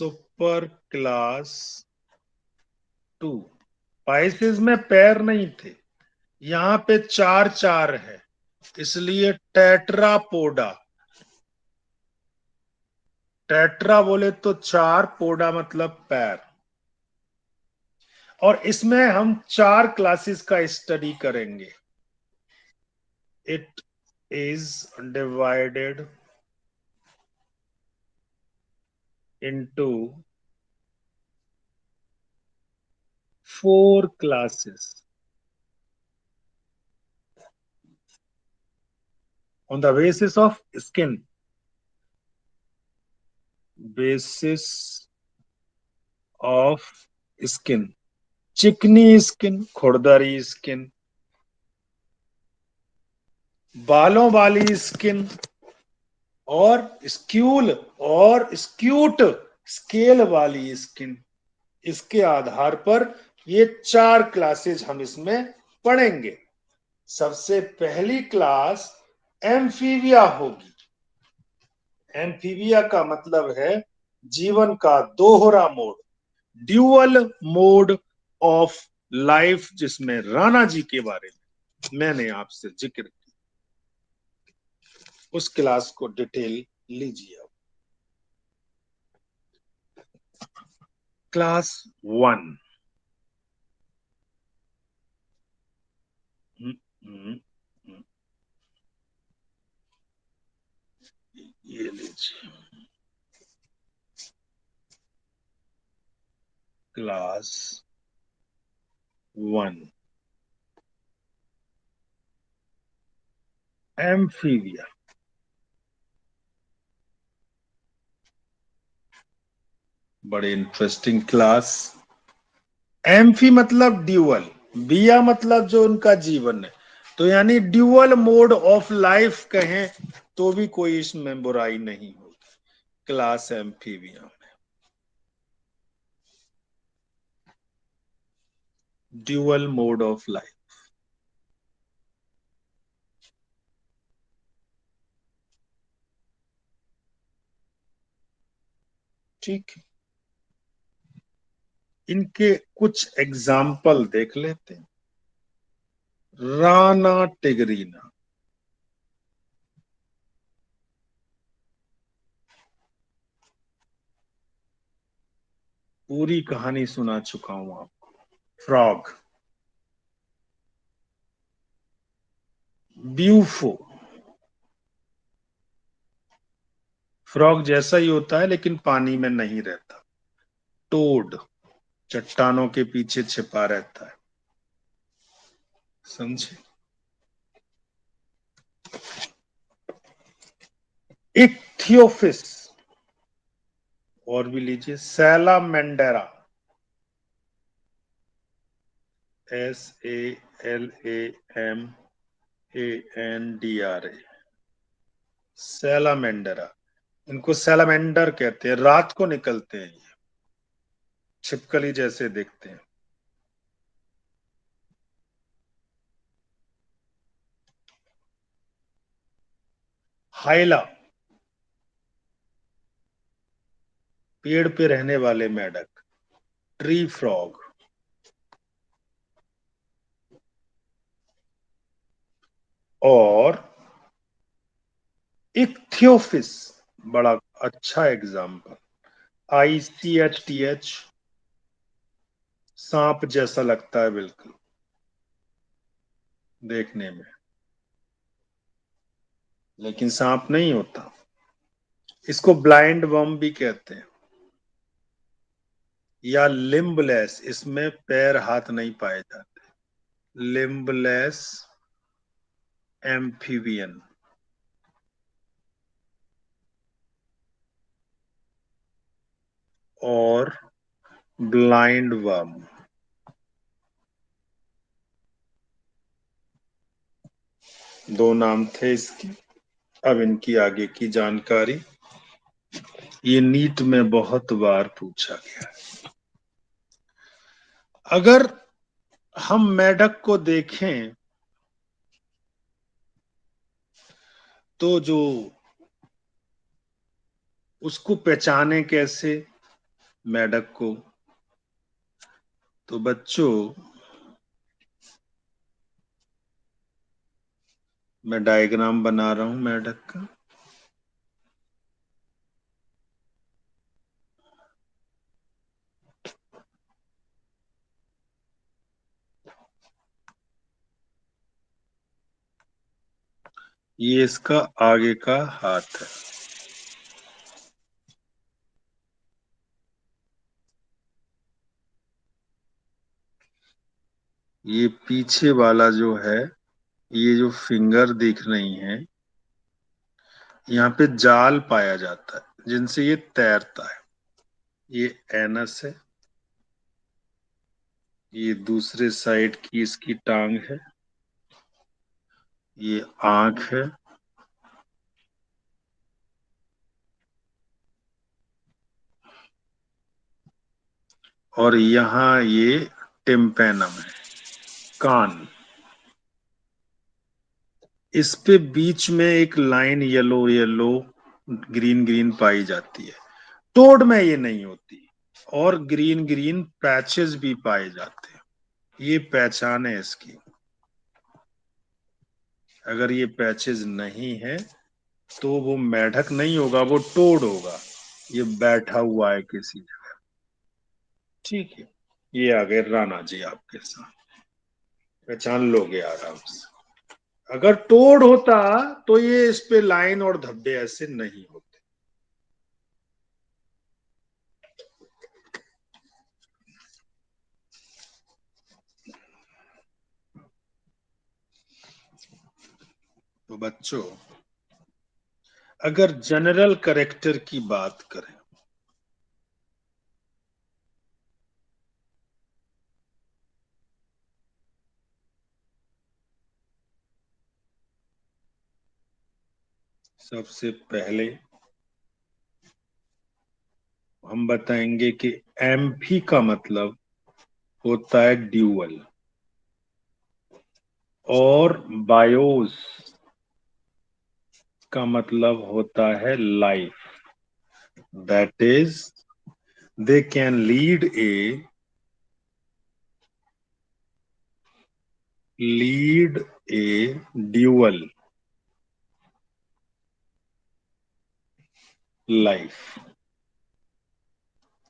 Super class 2। Pisces में पैर नहीं थे, यहां पे चार चार है, इसलिए टेट्रापोडा। टेट्रा बोले तो चार, पोडा मतलब पैर। और इसमें हम चार क्लासेस का स्टडी करेंगे। It is divided into 4 classes on the basis of skin. Basis of skin. चिकनी स्किन, खुरदरी स्किन, बालों वाली स्किन, और स्क्यूल और स्क्यूट स्केल वाली स्किन। इसके आधार पर ये चार क्लासेस हम इसमें पढ़ेंगे। सबसे पहली क्लास एम्फीबिया होगी। एम्फीबिया का मतलब है जीवन का दोहरा mode, dual mode of life, जिसमें राणा जी के बारे में मैंने आपसे जिक्र किया। उस क्लास को डिटेल लीजिए। क्लास 1। ये लीजिए क्लास 1 एम्फीबिया। बड़े इंटरेस्टिंग क्लास। एम्फी मतलब ड्यूअल, बिया मतलब जो उनका जीवन है, तो यानी ड्यूअल मोड ऑफ लाइफ कहें तो भी कोई इसमें बुराई नहीं होगी। क्लास एम्फीबिया में ड्यूअल मोड ऑफ लाइफ। ठीक है, इनके कुछ एग्जाम्पल देख लेते हैं। राना टिगरीना, पूरी कहानी सुना चुका हूं आपको। फ्रॉग, ब्यूफो, फ्रॉग जैसा ही होता है लेकिन पानी में नहीं रहता। टोड, चट्टानों के पीछे छिपा रहता है। समझे? इक्थियोफिस, और भी लीजिए, सैलामेंडेरा, SALAMANDRA, सैलामेंडेरा। इनको सैलामेंडर कहते हैं, रात को निकलते हैं, ये छिपकली जैसे दिखते हैं। हाइला, पेड़ पे रहने वाले मेंढक, ट्री फ्रॉग। और इक्थियोफिस, बड़ा अच्छा एग्जाम्पल, ICHTH, सांप जैसा लगता है बिल्कुल देखने में, लेकिन सांप नहीं होता। इसको ब्लाइंड वर्म भी कहते हैं, या लिम्बलेस, इसमें पैर हाथ नहीं पाए जाते। Limbless amphibian. और ब्लाइंड वर्म। दो नाम थे इसके। अब इनकी आगे की जानकारी, ये नीट में बहुत बार पूछा गया है। अगर हम मेढक को देखें तो जो उसको पहचाने कैसे, मेढक को। तो बच्चों, मैं डायग्राम बना रहा हूं मेढक का। ये इसका आगे का हाथ है। ये पीछे वाला जो है, ये जो फिंगर दिख रही है, यहाँ पे जाल पाया जाता है जिनसे ये तैरता है। ये एनस है। ये दूसरे साइड की इसकी टांग है। ये आंख है। और यहाँ ये टिम्पेनम है, कान। इस पे बीच में एक line yellow yellow green green पाई जाती है। टोड में ये नहीं होती। और ग्रीन ग्रीन पैचेस भी पाए जाते हैं। ये पहचान है इसकी। अगर ये पैचेस नहीं है तो वो मेढक नहीं होगा, वो टोड होगा। ये बैठा हुआ है किसी जगह। ठीक है। ये आ गए राणा जी आपके साथ। पहचान लोगे आराम से। अगर टोड होता तो ये इस पे लाइन और धब्बे ऐसे नहीं होते। तो बच्चों, अगर जनरल करेक्टर की बात करें, सबसे पहले हम बताएंगे कि एम्फी का मतलब होता है ड्यूअल। और बायोस का मतलब होता है life. That is, they can lead A dual life.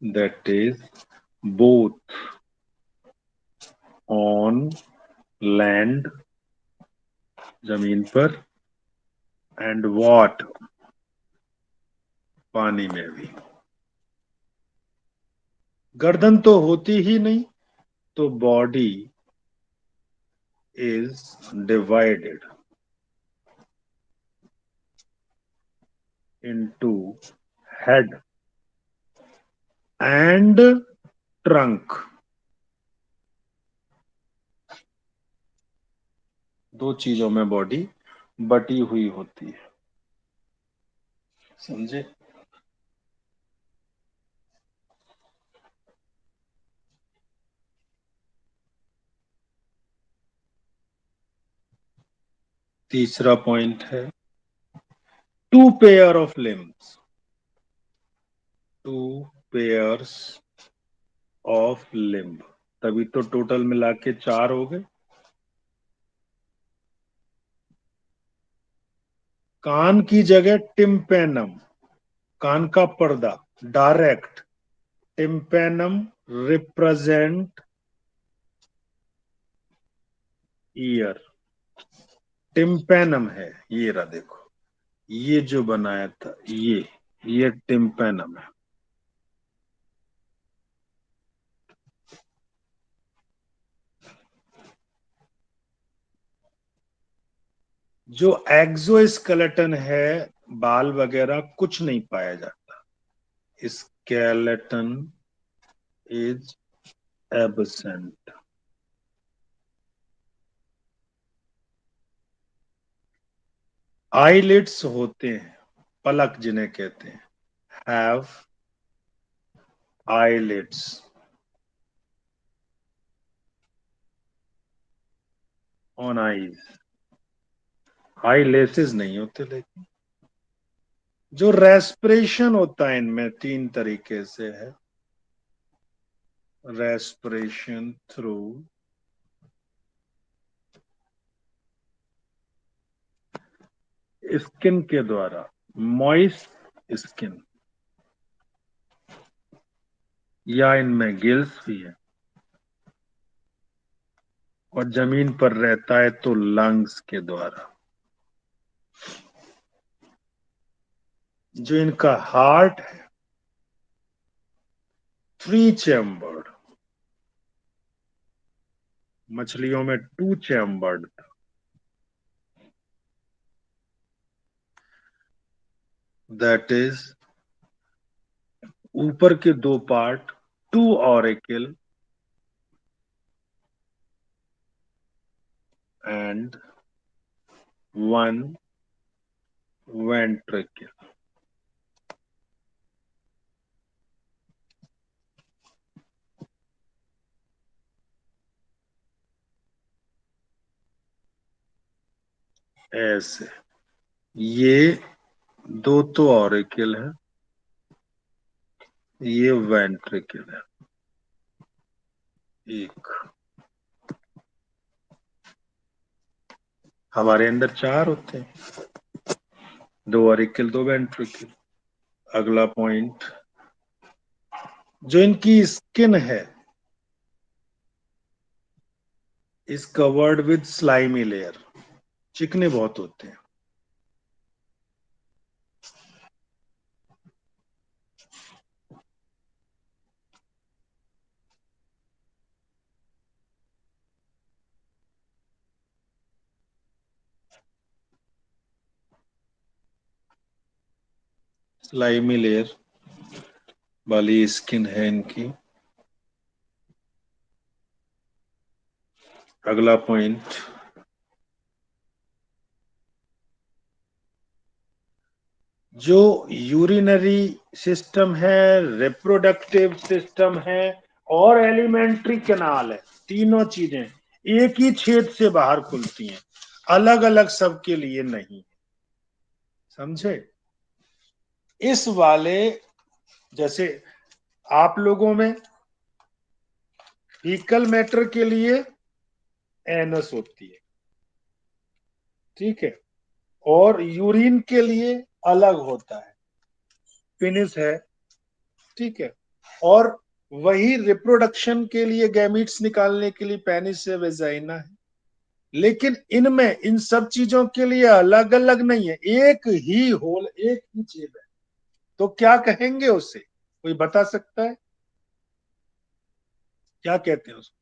That is both on land, जमीन पर, एंड वॉट, पानी में भी। गर्दन तो होती ही नहीं, तो body is divided into head and trunk. दो चीजों में बॉडी बटी हुई होती है। समझे? तीसरा पॉइंट है two pair of limbs. Two pairs of limb, तभी तो टोटल मिला के चार हो गए। कान की जगह टिम्पेनम, कान का पर्दा, direct. Tympanum represent year. Tympanum है, ये रहा देखो। ये जो बनाया था, ये टिम्पेनम है। जो एक्सोस्केलेटन है, बाल वगैरह कुछ नहीं पाया जाता। Skeleton is absent. आईलिड्स होते हैं, पलक जिन्हें कहते हैं, have eyelids on eyes. I laces नहीं होते। लेकिन जो रेस्पिरेशन होता है इनमें तीन तरीके से है। respiration through स्किन के द्वारा, मॉइस्ट स्किन, या इनमें गिल्स भी है, और जमीन पर रहता है तो लंग्स के द्वारा। जो इनका हार्ट है 3 चैम्बर्ड, मछलियों में 2 चैम्बर्ड था। दैट इज ऊपर के 2 पार्ट 2 ऑरिकल एंड 1 वेंट्रिकल। ऐसे ये 2 तो ऑरिकल है, ये वेंट्रिकल है। एक हमारे अंदर 4 होते हैं, 2 ऑरिकल 2 वेंट्रिकल। अगला पॉइंट, जो इनकी स्किन है is covered with slimy layer, चिकने बहुत होते हैं। स्लाइमी लेयर वाली स्किन है इनकी। अगला पॉइंट, जो यूरिनरी सिस्टम है, रिप्रोडक्टिव सिस्टम है और एलिमेंट्री कैनाल है, तीनों चीजें एक ही छेद से बाहर खुलती हैं, अलग अलग सबके लिए नहीं। समझे? इस वाले, जैसे आप लोगों में फीकल मैटर के लिए एनस होती है, ठीक है, और यूरिन के लिए अलग होता है, पेनिस है, ठीक है, और वही रिप्रोडक्शन के लिए गैमीट्स निकालने के लिए पेनिस से वेजाइना है। लेकिन इनमें इन सब चीजों के लिए अलग अलग नहीं है, एक ही होल, एक ही छेद है। तो क्या कहेंगे उसे? कोई बता सकता है क्या कहते हैं उसको?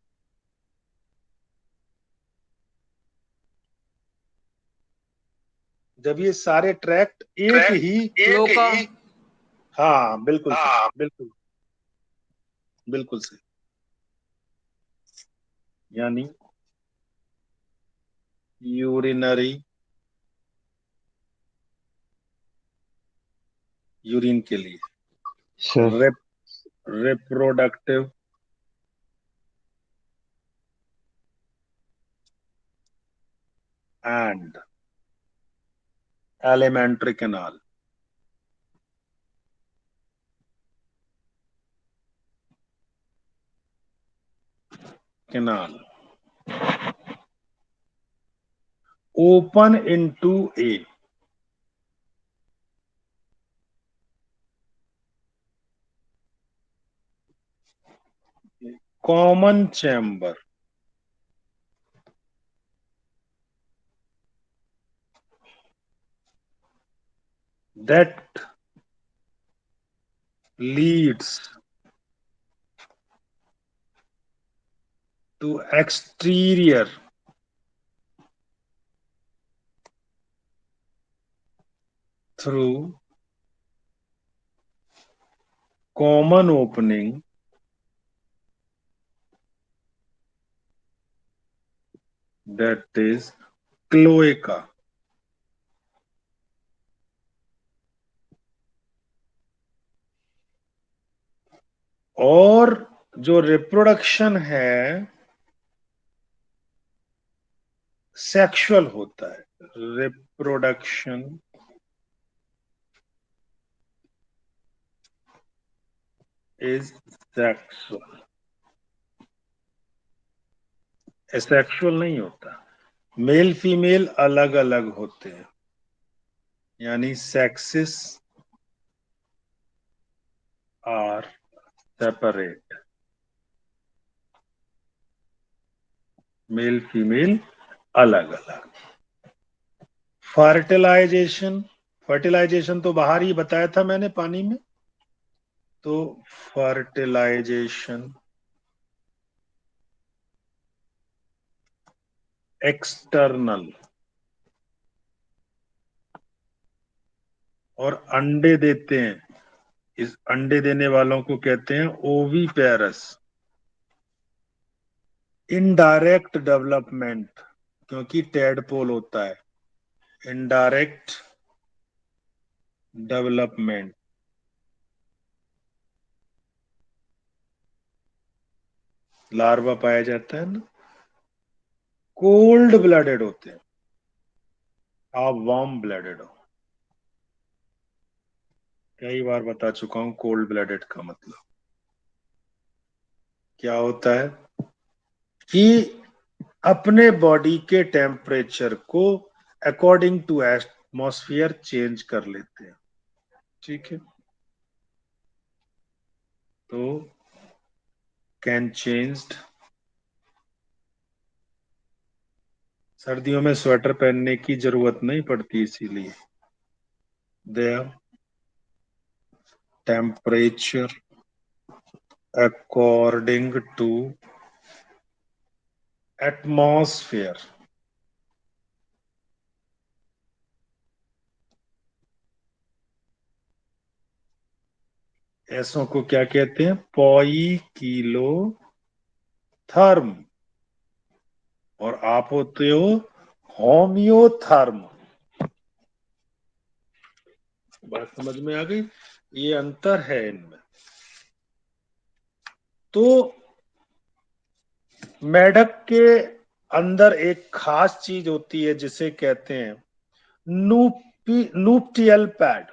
जब ये सारे ट्रैक्ट एक ट्रैक ही, एक क्लोका। ही। हाँ बिल्कुल सही, हाँ, बिल्कुल बिल्कुल सही। यानी यूरिनरी, यूरिन के लिए, sir rep, reproductive and alimentary canal. Canal open into a common chamber that leads to exterior through common opening that is cloaca। और जो रिप्रोडक्शन है सेक्सुअल होता है, रिप्रोडक्शन इज सेक्सुअल। एसेक्सुअल नहीं होता, मेल फीमेल अलग अलग होते हैं, यानी sexes are separate, male female अलग अलग। फर्टिलाइजेशन, फर्टिलाइजेशन तो बाहर ही बताया था मैंने, पानी में। तो फर्टिलाइजेशन एक्सटर्नल, और अंडे देते हैं, इस अंडे देने वालों को कहते हैं ओवीपेरस। इनडायरेक्ट डेवलपमेंट, क्योंकि टेडपोल होता है, इनडायरेक्ट डेवलपमेंट, लार्वा पाया जाता है ना। कोल्ड ब्लडेड होते हैं, आप वार्म ब्लडेड हो। कई बार बता चुका हूं कोल्ड ब्लडेड का मतलब क्या होता है, कि अपने बॉडी के टेम्परेचर को अकॉर्डिंग टू एटमॉस्फेयर चेंज कर लेते हैं। ठीक है, तो कैन चेंज्ड, सर्दियों में स्वेटर पहनने की जरूरत नहीं पड़ती, इसीलिए their temperature according to atmosphere. ऐसों को क्या कहते हैं, पॉई किलो थर्म, और आप होते हो होम्योथर्म। बात समझ में आ गई, ये अंतर है इनमें। तो मेढक के अंदर एक खास चीज होती है जिसे कहते हैं नूप्टियल पैड।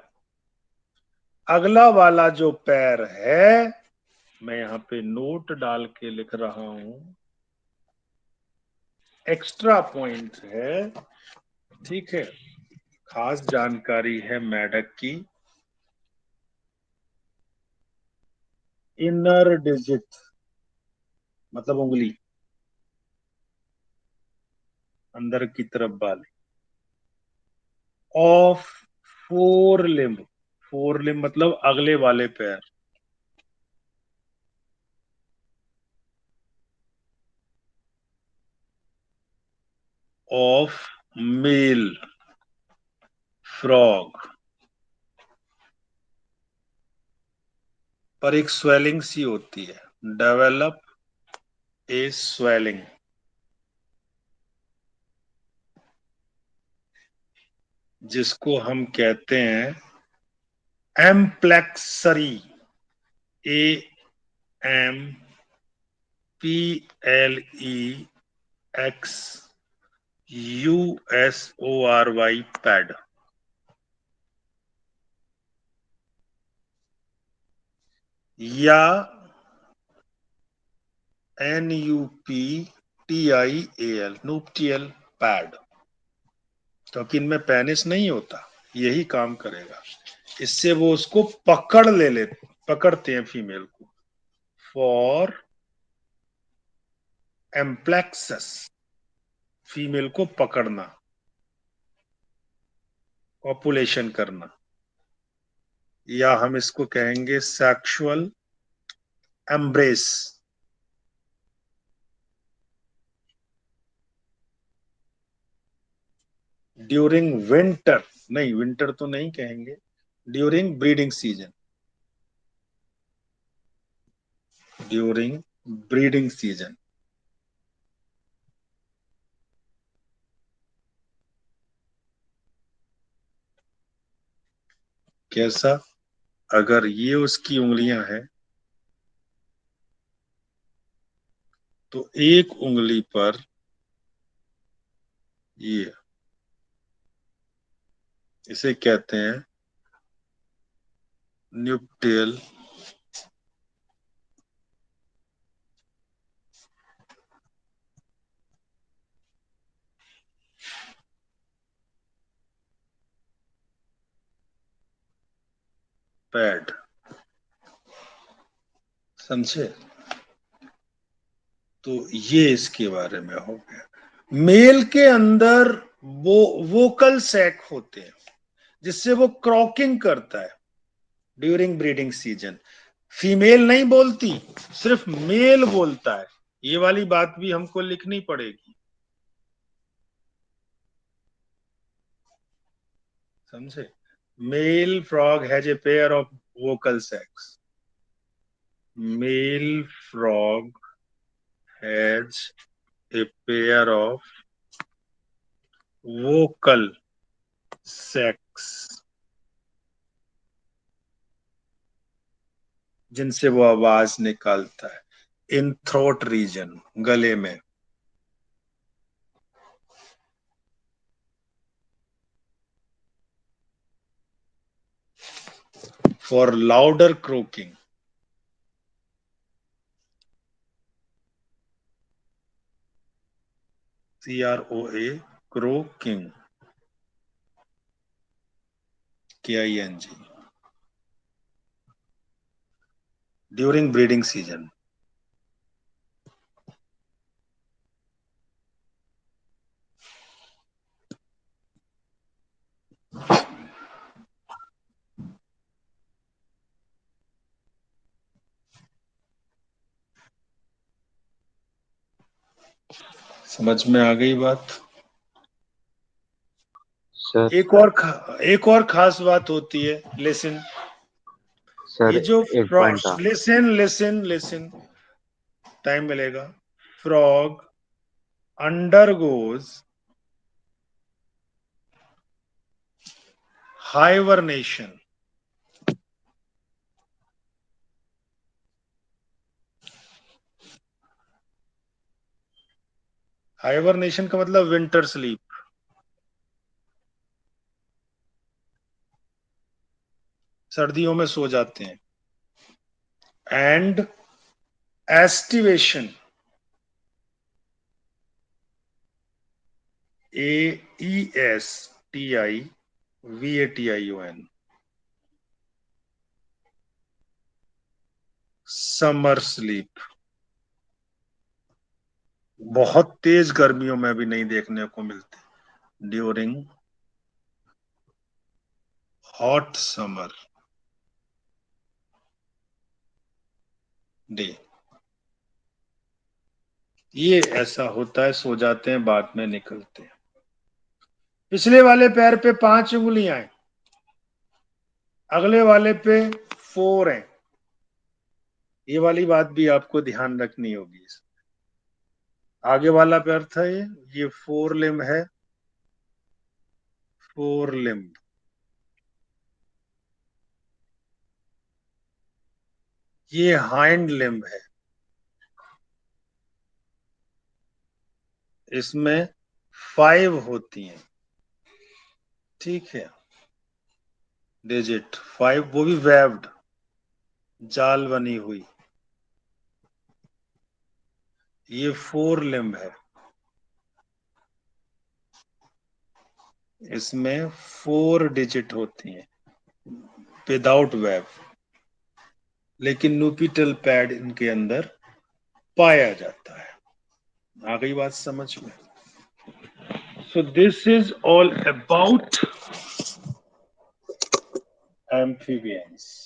अगला वाला जो पैर है, मैं यहां पे नोट डाल के लिख रहा हूं, एक्स्ट्रा पॉइंट है, ठीक है, खास जानकारी है मेढक की। इनर डिजिट मतलब उंगली, अंदर की तरफ वाली, of four limb, four limb मतलब अगले वाले पैर, ऑफ मेल फ्रॉग, पर एक स्वेलिंग सी होती है, डेवलप ए स्वेलिंग, जिसको हम कहते हैं amplexory, A M P L E X U S O R Y, pad. या N U P T I A L, nuptial pad, क्योंकि इनमें पेनिस नहीं होता, यही काम करेगा, इससे वो उसको पकड़ते हैं फीमेल को, फॉर एम्प्लेक्सस, फीमेल को पकड़ना, कॉपुलेशन करना, या हम इसको कहेंगे सेक्सुअल एम्ब्रेस। ड्यूरिंग विंटर, नहीं विंटर तो नहीं कहेंगे, during breeding season, during breeding season. कैसा, अगर ये उसकी उंगलियां हैं तो एक उंगली पर ये, इसे कहते हैं न्यूप्टियल पैड, समझे? तो ये इसके बारे में हो गया। मेल के अंदर वो वोकल सैक होते हैं जिससे वो क्रॉकिंग करता है ड्यूरिंग ब्रीडिंग सीजन। फीमेल नहीं बोलती, सिर्फ मेल बोलता है। ये वाली बात भी हमको लिखनी पड़ेगी, समझे? Male frog has a pair of vocal sacs. Male frog has a pair of vocal sacs जिनसे वो आवाज निकालता है इन थ्रोट रीजन, गले में। For louder croaking. CROA, croaking, KING, during breeding season. समझ में आ गई बात? सर एक और खास बात होती है, लिसन। सर ये जो एक पॉइंट था। लिसन लिसन लिसन, टाइम मिलेगा। Frog undergoes hibernation. हाइबरनेशन का मतलब विंटर स्लीप। सर्दियों में सो जाते हैं। And aestivation, AESTIVATION, summer sleep. बहुत तेज गर्मियों में भी नहीं देखने को मिलते। ड्यूरिंग हॉट समर डे, ये ऐसा होता है, सो जाते हैं, बाद में निकलते हैं। पिछले वाले पैर पे 5 उंगलियां हैं, अगले वाले पे 4 हैं। ये वाली बात भी आपको ध्यान रखनी होगी। आगे वाला पैर था ये 4 लिम्ब है, 4 लिम्ब। ये हाइंड लिम्ब है, इसमें 5 होती हैं, ठीक है? डिजिट 5, वो भी वेब्ड, जाल बनी हुई। ये 4 लिम्ब है, इसमें 4 डिजिट होती हैं विदाउट वेब, लेकिन नुपिटल पैड इनके अंदर पाया जाता है। आ गई बात समझ में? So this is all about amphibians.